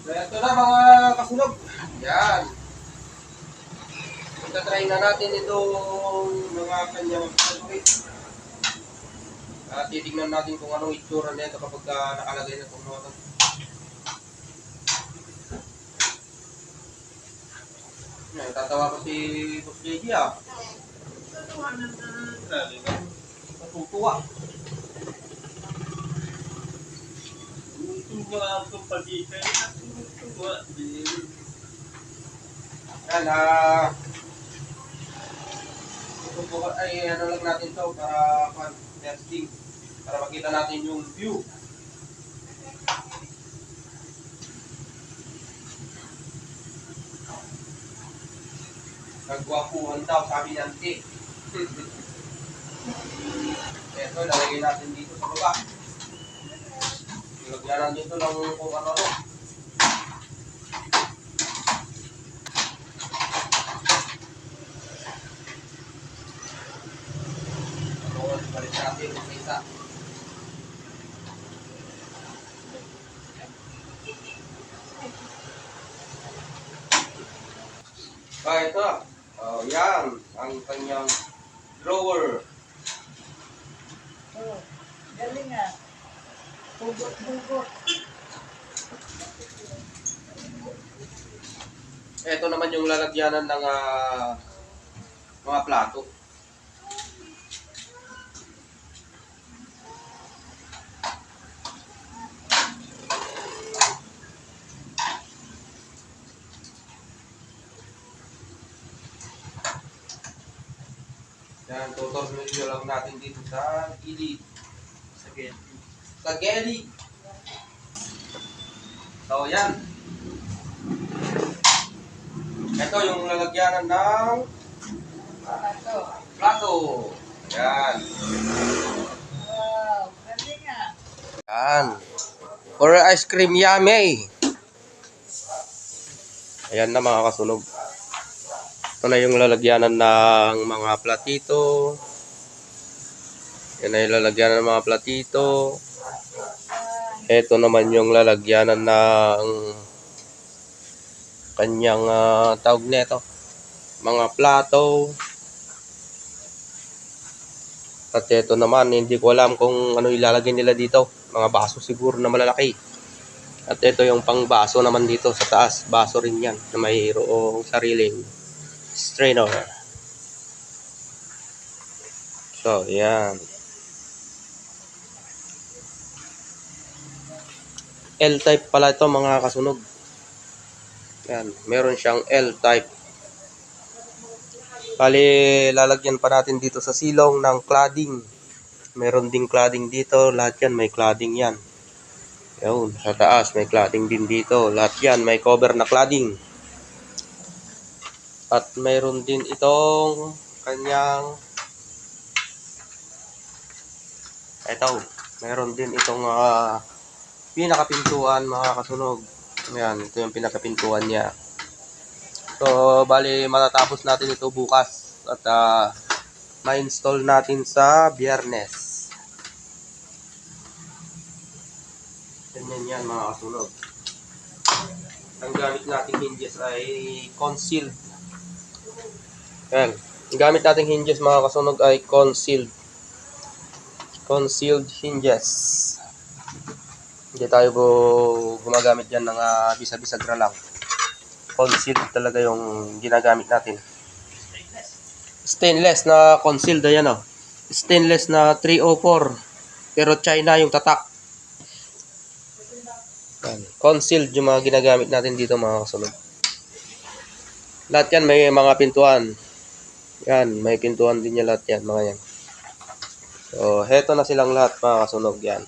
Ito na mga kasunog. Yan. Try na natin itong mga kanyang fabric. At titignan natin kung anong itsura nito kapag nakalagay na itong mga ito. Tatawa ko si Boss JJ ah. Natutuwa. Tuwa ako pag-ikay na tuwa din. Yan ay ano lang natin to para testing. Para makita natin yung view. Nagwapuhan daw, sabi ng T. Ito, lalagay natin dito sa baba. Lagyan dito ng kung ano-ano. Balik natin yung isa. Ito. Yan. Ang kanyang drawer. Oh, galing ah. Hugot-hugot. Ito naman yung lalagyanan ng mga plato. Yan, tutornilyo lang natin dito sa gilid. Sa gilid. So, yan. Ito yung lalagyanan ng plato. Yan. Wow, galing ah. Yan. For ice cream yummy. Ayan na mga kasunog. Ito na yung lalagyanan ng mga platito. Yan na yung lalagyanan ng mga platito. Ito naman yung lalagyanan ng kanyang tawag nito. Mga plato. At ito naman, hindi ko alam kung ano ilalagay nila dito. Mga baso siguro na malalaki. At ito yung pang baso naman dito sa taas. Baso rin yan na mayroong sariling strainer. So, yan. L-type pala ito mga kasunog. Yan, meron siyang L-type. Bali, lalagyan pa natin dito sa silong ng cladding. Meron ding cladding dito. Lahat yan may cladding yan. Yun, sa taas may cladding din dito. Lahat yan may cover na cladding. At mayroon din itong kanyang mayroon din itong pinakapintuan mga kasunog. Ayan, ito yung pinakapintuan niya. So, bali matatapos natin ito bukas at ma-install natin sa Biyernes. Ganyan yan mga kasunog. Ang gamit nating hinges ay concealed. Yan. Ang gamit nating hinges mga kasunog ay concealed. Concealed hinges. Hindi tayo gumagamit yan ng bisa-bisagra lang. Concealed talaga yung ginagamit natin. Stainless na concealed. Ayan o. Stainless na 304. Pero China yung tatak. Yan. Concealed yung mga ginagamit natin dito mga kasunod. Lahat yan may mga pintuan. Yan, may pintuan din yan lahat yan, mga yan. So, heto na silang lahat mga kasunog yan.